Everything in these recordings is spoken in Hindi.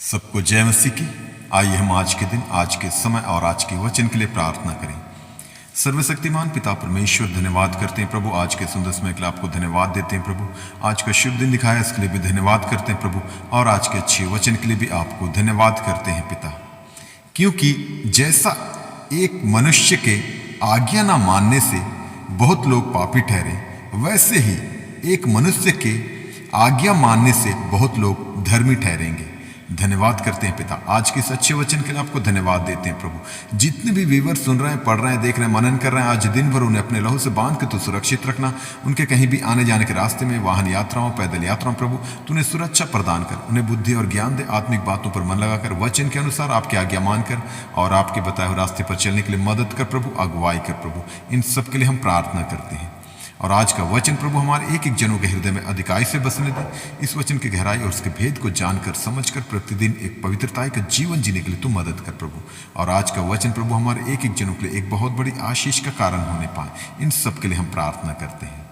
सबको जय मसीह की। आइए हम आज के दिन, आज के समय और आज के वचन के लिए प्रार्थना करें। सर्वशक्तिमान पिता परमेश्वर, धन्यवाद करते हैं प्रभु, आज के सुंदर समय के लिए आपको धन्यवाद देते हैं प्रभु। आज का शुभ दिन दिखाया इसके लिए भी धन्यवाद करते हैं प्रभु, और आज के अच्छे वचन के लिए भी आपको धन्यवाद करते हैं पिता। क्योंकि जैसा एक मनुष्य के आज्ञा ना मानने से बहुत लोग पापी ठहरे, वैसे ही एक मनुष्य के आज्ञा मानने से बहुत लोग धर्मी ठहरेंगे। धन्यवाद करते हैं पिता, आज के इस अच्छे वचन के लिए आपको धन्यवाद देते हैं प्रभु। जितने भी व्यूवर सुन रहे हैं, पढ़ रहे हैं, देख रहे हैं, मनन कर रहे हैं, आज दिन भर उन्हें अपने लहू से बांध के तो सुरक्षित रखना। उनके कहीं भी आने जाने के रास्ते में, वाहन यात्राओं, पैदल यात्राओं, प्रभु तू उन्हें सुरक्षा प्रदान कर, उन्हें बुद्धि और ज्ञान दे, आत्मिक बातों पर मन लगाकर वचन के अनुसार आपकी आज्ञा मानकर और आपके बताए हुए रास्ते पर चलने के लिए मदद कर प्रभु, अगुवाई कर प्रभु। इन सब के लिए हम प्रार्थना करते हैं। और आज का वचन प्रभु हमारे एक एक जनों के हृदय में अधिकाई से बसने दे। इस वचन की गहराई और उसके भेद को जानकर, समझकर प्रतिदिन एक पवित्रता का जीवन जीने के लिए तू मदद कर प्रभु। और आज का वचन प्रभु हमारे एक एक जनों के लिए एक बहुत बड़ी आशीष का कारण होने पाए। इन सब के लिए हम प्रार्थना करते हैं।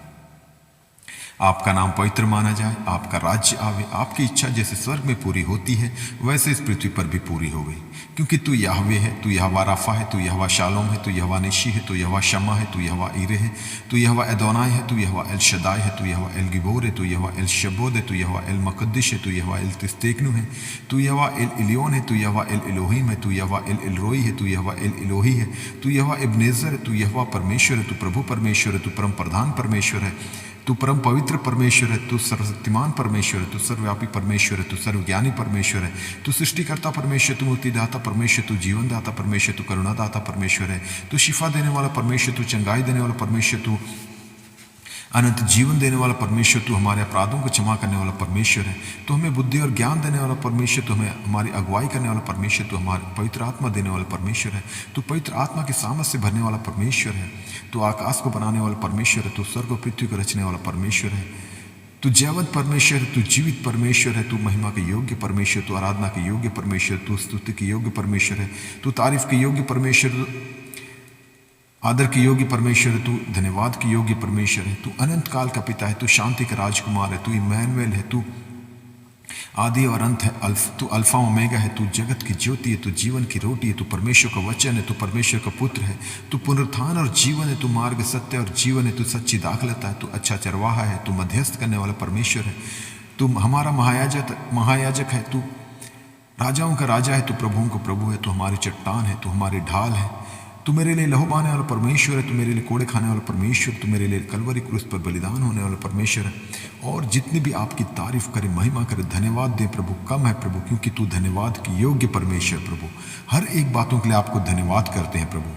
आपका नाम पवित्र माना जाए, आपका राज्य आवे, आपकी इच्छा जैसे स्वर्ग में पूरी होती है वैसे इस पृथ्वी पर भी पूरी हो गई। क्योंकि तू याहवे है, तू यहोवा राफा है, तू यहोवा शालोम है, तू यहोवा निशी है, तू यहोवा शम्मा है, तू यहोवा ईरे है, तू यहोवा एदोनाई है, तू यहोवा एल शदाई है, तू यहोवा एल गिबोर है, तू यहोवा एल शबोद है, तू यहोवा एल मकद्दिश है, तू यहोवा एल तिस्तेकनु है, तू यहोवा एल इलियोन है, तू यहोवा एल इलोहीम है, तू यहोवा एल इलरोई है, तू यहोवा एल इलोही है, तू यहोवा इब्नेजर है, तू यहोवा परमेश्वर है, तू प्रभु परमेश्वर है, तू परम प्रधान परमेश्वर है, तू परम पवित्र परमेश्वर है, तू सर्वशक्तिमान परमेश्वर है, तू सर्वव्यापी परमेश्वर है, तू सर्वज्ञानी परमेश्वर है, तू सृष्टिकर्ता परमेश्वर, तू मुक्तिदाता परमेश्वर, तू जीवनदाता परमेश्वर, तू करुणादाता परमेश्वर है, तू शिफा देने वाला परमेश्वर, तू चंगाई देने वाला परमेश्वर, तू अनंत जीवन देने वाला परमेश्वर, तू हमारे अपराधों को क्षमा करने वाला परमेश्वर है, तू हमें बुद्धि और ज्ञान देने वाला परमेश्वर, तू हमें हमारी अगुवाई करने वाला परमेश्वर, तू हमारे पवित्र आत्मा देने वाला परमेश्वर है, तू पवित्र आत्मा की सामर्थ से भरने वाला परमेश्वर है, तू आकाश को बनाने वाला परमेश्वर है, तू स्वर्ग और पृथ्वी को रचने वाला परमेश्वर है, तू जैवंत परमेश्वर है, तू जीवित परमेश्वर है, तू महिमा के योग्य परमेश्वर, तू आराधना के योग्य परमेश्वर, तू स्तुति के योग्य परमेश्वर है, तू तारीफ के योग्य परमेश्वर, आदर के योग्य परमेश्वर है, तू धन्यवाद के योग्य परमेश्वर है, तू अनंत काल का पिता है, तू शांति का राजकुमार है, तू इमैनुएल है, तू आदि और अंत है, तू अल्फा ओमेगा है, तू जगत की ज्योति है, तू जीवन की रोटी है, तू परमेश्वर का वचन है, तू परमेश्वर का पुत्र है, तू पुनरुत्थान और जीवन है, तू मार्ग सत्य और जीवन है, तू सच्ची दाखलता है, तू अच्छा चरवाहा है, तू मध्यस्थ करने वाला परमेश्वर है, तू हमारा महायाजक है, तू राजाओं का राजा है, तू प्रभुओं का प्रभु है, तू हमारी चट्टान है, तू हमारी ढाल है, तू मेरे लिए लहू बहाने वाला परमेश्वर है, तू मेरे लिए कोड़े खाने वाला परमेश्वर, तू मेरे लिए कलवरी क्रूस पर बलिदान होने वाला परमेश्वर है। और जितने भी आपकी तारीफ करे, महिमा करे, धन्यवाद दे प्रभु, कम है प्रभु, क्योंकि तू धन्यवाद की योग्य परमेश्वर प्रभु। हर एक बातों के लिए आपको धन्यवाद करते हैं प्रभु।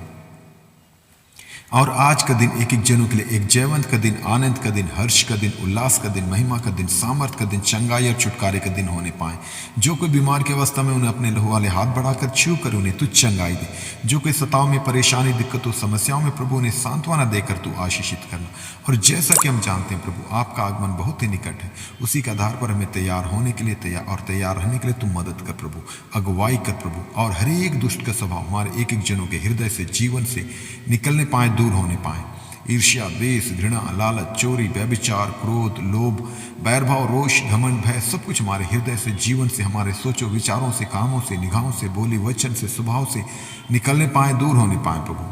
और आज का दिन एक एक जनों के लिए एक जयवंत का दिन, आनंद का दिन, हर्ष का दिन, उल्लास का दिन, महिमा का दिन, सामर्थ का दिन, चंगाई और छुटकारे का दिन होने पाए। जो कोई बीमार की अवस्था में, उन्हें अपने लहू वाले हाथ बढ़ाकर छू कर उन्हें तू चंगाई दे। जो कोई सताव में, परेशानी, दिक्कतों, समस्याओं में प्रभु उन्हें सांत्वना देकर तू आशीषित करना। और जैसा कि हम जानते हैं प्रभु, आपका आगमन बहुत ही निकट है, उसी के आधार पर हमें तैयार होने के लिए तैयार रहने के लिए तू मदद कर प्रभु, अगुवाई कर प्रभु। और हर एक दुष्ट का स्वभाव हमारे एक एक जनों के हृदय से, जीवन से निकलने पाए, दूर होने पाए। ईर्ष्या, द्वेष, घृणा, लालच, चोरी, व्यभिचार, क्रोध, लोभ, बैरभाव, रोष, घमंड, भय, सब कुछ हमारे हृदय से, जीवन से, हमारे सोचों, विचारों से, कामों से, निगाहों से, बोली वचन से, स्वभाव से निकलने पाए, दूर होने पाए प्रभु।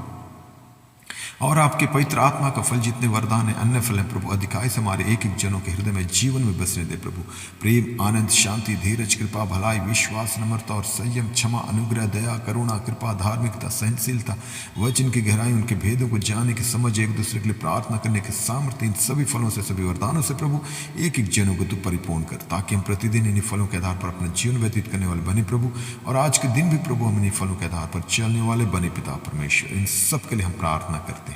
और आपके पवित्र आत्मा का फल, जितने वरदान है, अन्य फल है प्रभु, अधिकाई से हमारे एक एक जनों के हृदय में, जीवन में बसने दे प्रभु। प्रेम, आनंद, शांति, धीरज, कृपा, भलाई, विश्वास, नम्रता और संयम, क्षमा, अनुग्रह, दया, करुणा, कृपा, धार्मिकता, सहनशीलता, वचन की गहराई, उनके भेदों को जानने की समझ, एक दूसरे के लिए प्रार्थना करने के सामर्थ्य, इन सभी फलों से, सभी वरदानों से प्रभु एक एक जनों को तू परिपूर्ण कर, ताकि हम प्रतिदिन इन्हीं फलों के आधार पर अपना जीवन व्यतीत करने वाले बने प्रभु। और आज के दिन भी प्रभु हम इन्हीं फलों के आधार पर चलने वाले बने पिता परमेश्वर। इन सब के लिए हम प्रार्थना करते हैं।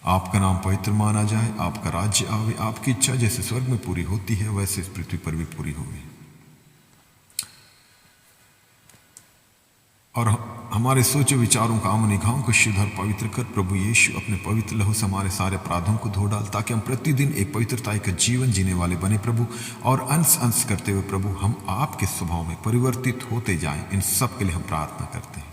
आपका नाम पवित्र माना जाए, आपका राज्य आवे, आपकी इच्छा जैसे स्वर्ग में पूरी होती है वैसे इस पृथ्वी पर भी पूरी होगी। और हमारे सोचो विचारों का, आम निगाहों को शुद्ध और पवित्र कर प्रभु यीशु, अपने पवित्र लहू से हमारे सारे अपराधों को धो डाल, ताकि हम प्रतिदिन एक पवित्रता का जीवन जीने वाले बने प्रभु। और अंश अंश करते हुए प्रभु हम आपके स्वभाव में परिवर्तित होते जाएं। इन सब के लिए हम प्रार्थना करते हैं।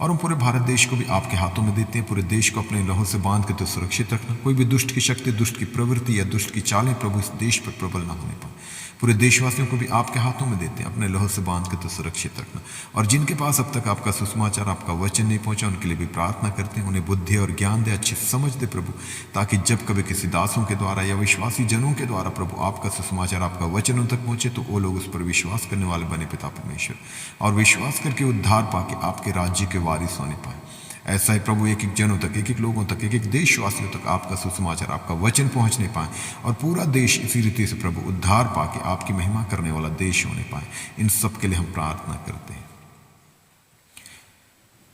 और हम पूरे भारत देश को भी आपके हाथों में देते हैं। पूरे देश को अपने लहू से बांध के तो सुरक्षित रखना। कोई भी दुष्ट की शक्ति, दुष्ट की प्रवृत्ति या दुष्ट की चालें प्रभु इस देश पर प्रबल ना होने पाए। पूरे देशवासियों को भी आपके हाथों में देते हैं, अपने लहू से बांध के तो सुरक्षित रखना। और जिनके पास अब तक आपका सुसमाचार, आपका वचन नहीं पहुंचा, उनके लिए भी प्रार्थना करते हैं, उन्हें बुद्धि और ज्ञान दे, अच्छी समझ दे प्रभु, ताकि जब कभी किसी दासों के द्वारा या विश्वासी जनों के द्वारा प्रभु आपका सुसमाचार, आपका वचन उन तक पहुंचे तो वो लोग उस पर विश्वास करने वाले बने पिता परमेश्वर, और विश्वास करके उद्धार पाके आपके राज्य के वारिस होने पाए। ऐसा ही प्रभु एक एक जनों तक, एक एक लोगों तक, एक एक देशवासियों तक आपका सुसमाचार, आपका वचन पहुंचने पाए, और पूरा देश इसी रीति से प्रभु उद्धार पाके आपकी महिमा करने वाला देश होने पाए। इन सब के लिए हम प्रार्थना करते हैं,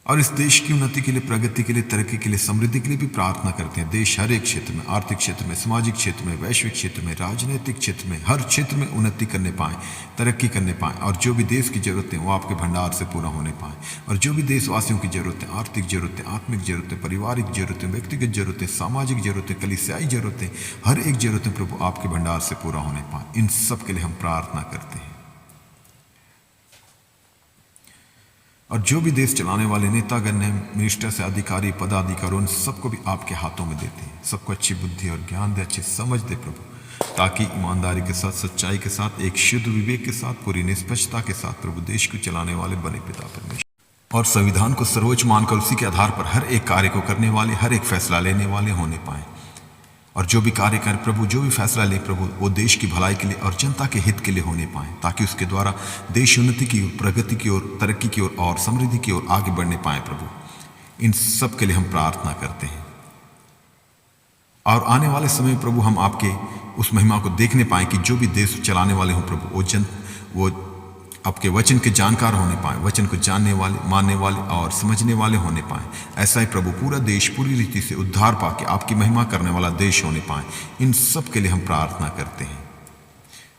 और इस देश की उन्नति के लिए, प्रगति के लिए, तरक्की के लिए, समृद्धि के लिए भी प्रार्थना करते हैं। देश हर एक क्षेत्र में, आर्थिक क्षेत्र में, सामाजिक क्षेत्र में, वैश्विक क्षेत्र में, राजनीतिक क्षेत्र में, हर क्षेत्र में उन्नति करने पाए, तरक्की करने पाए, और जो भी देश की जरूरतें वो आपके भंडार से पूरा होने पाए, और जो भी देशवासियों की जरूरतें, आर्थिक जरूरतें, आत्मिक जरूरतें, पारिवारिक जरूरतें, व्यक्तिगत जरूरतें, सामाजिक जरूरतें, कलीसियाई जरूरतें, हर एक जरूरतें प्रभु आपके भंडार से पूरा होने पाए। इन सब के लिए हम प्रार्थना करते हैं। और जो भी देश चलाने वाले नेतागण हैं, मिनिस्टर से अधिकारी, पदाधिकारी, उन सबको भी आपके हाथों में देते हैं। सबको अच्छी बुद्धि और ज्ञान दे, अच्छी समझ दे प्रभु, ताकि ईमानदारी के साथ, सच्चाई के साथ, एक शुद्ध विवेक के साथ, पूरी निष्पक्षता के साथ प्रभु देश को चलाने वाले बने पिता परमेश्वर, और संविधान को सर्वोच्च मानकर उसी के आधार पर हर एक कार्य को करने वाले, हर एक फैसला लेने वाले होने पाए। और जो भी कार्य करें प्रभु, जो भी फैसला ले प्रभु, वो देश की भलाई के लिए और जनता के हित के लिए होने पाए, ताकि उसके द्वारा देश उन्नति की ओर, प्रगति की ओर, तरक्की की ओर और समृद्धि की ओर आगे बढ़ने पाए प्रभु। इन सब के लिए हम प्रार्थना करते हैं, और आने वाले समय प्रभु हम आपके उस महिमा को देखने पाए कि जो भी देश चलाने वाले हों प्रभु, वो आपके वचन के जानकार होने पाए, वचन को जानने वाले, मानने वाले और समझने वाले होने पाए। ऐसा ही प्रभु पूरा देश पूरी रीति से उद्धार पाके आपकी महिमा करने वाला देश होने पाए। इन सब के लिए हम प्रार्थना करते हैं।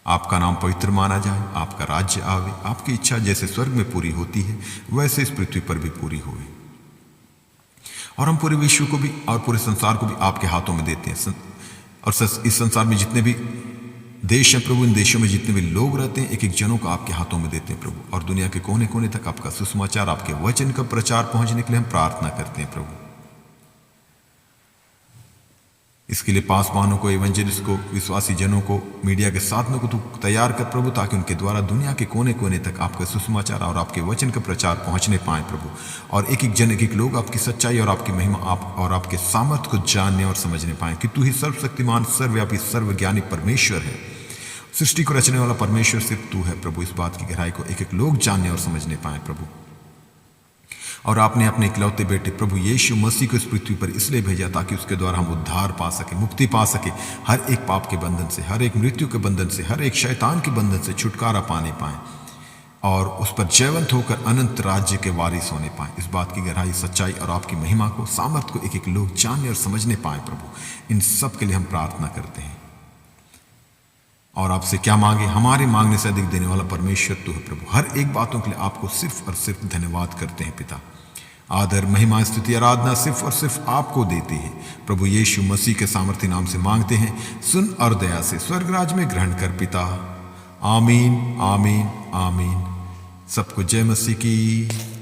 आपका नाम पवित्र माना जाए, आपका राज्य आवे, आपकी इच्छा जैसे स्वर्ग में पूरी होती है वैसे इस पृथ्वी पर भी पूरी होए। और हम पूरे विश्व को भी और पूरे संसार को भी आपके हाथों में देते हैं, और इस संसार में जितने भी देश हैं प्रभु, इन देशों में जितने भी लोग रहते हैं, एक एक जनों को आपके हाथों में देते हैं प्रभु, और दुनिया के कोने कोने तक आपका सुसमाचार, आपके वचन का प्रचार पहुंचने के लिए हम प्रार्थना करते हैं प्रभु। इसके लिए पासवानों को, एवेंजलिस्ट को, विश्वासी जनों को, मीडिया के साधनों को तू तैयार कर प्रभु, ताकि उनके द्वारा दुनिया के कोने कोने तक आपका सुसमाचार और आपके वचन का प्रचार पहुंचने पाए प्रभु, और एक एक जन, एक एक लोग आपकी सच्चाई और आपकी महिमा, आप और आपके सामर्थ को जानने और समझने पाए कि तू ही सर्वशक्तिमान, सर्वव्यापी, सर्वज्ञानी परमेश्वर है। सृष्टि को रचने वाला परमेश्वर सिर्फ तू है प्रभु। इस बात की गहराई को एक एक लोग जानने और समझने पाए प्रभु। और आपने अपने इकलौते बेटे प्रभु यीशु मसीह को इस पृथ्वी पर इसलिए भेजा ताकि उसके द्वारा हम उद्धार पा सके, मुक्ति पा सके, हर एक पाप के बंधन से, हर एक मृत्यु के बंधन से, हर एक शैतान के बंधन से छुटकारा पाने पाए, और उस पर जयवंत होकर अनंत राज्य के वारिस होने पाए। इस बात की गहराई, सच्चाई और आपकी महिमा को, सामर्थ को एक एक लोग जानने और समझने पाए प्रभु। इन सब के लिए हम प्रार्थना करते हैं। और आपसे क्या मांगे, हमारे मांगने से अधिक देने वाला परमेश्वर तू है प्रभु। हर एक बातों के लिए आपको सिर्फ और सिर्फ धन्यवाद करते हैं पिता। आदर, महिमा, स्तुति, आराधना सिर्फ और सिर्फ आपको देते हैं प्रभु। यीशु मसीह के सामर्थ्य नाम से मांगते हैं, सुन और दया से स्वर्गराज में ग्रहण कर पिता। आमीन, आमीन, आमीन। सबको जय मसीह की।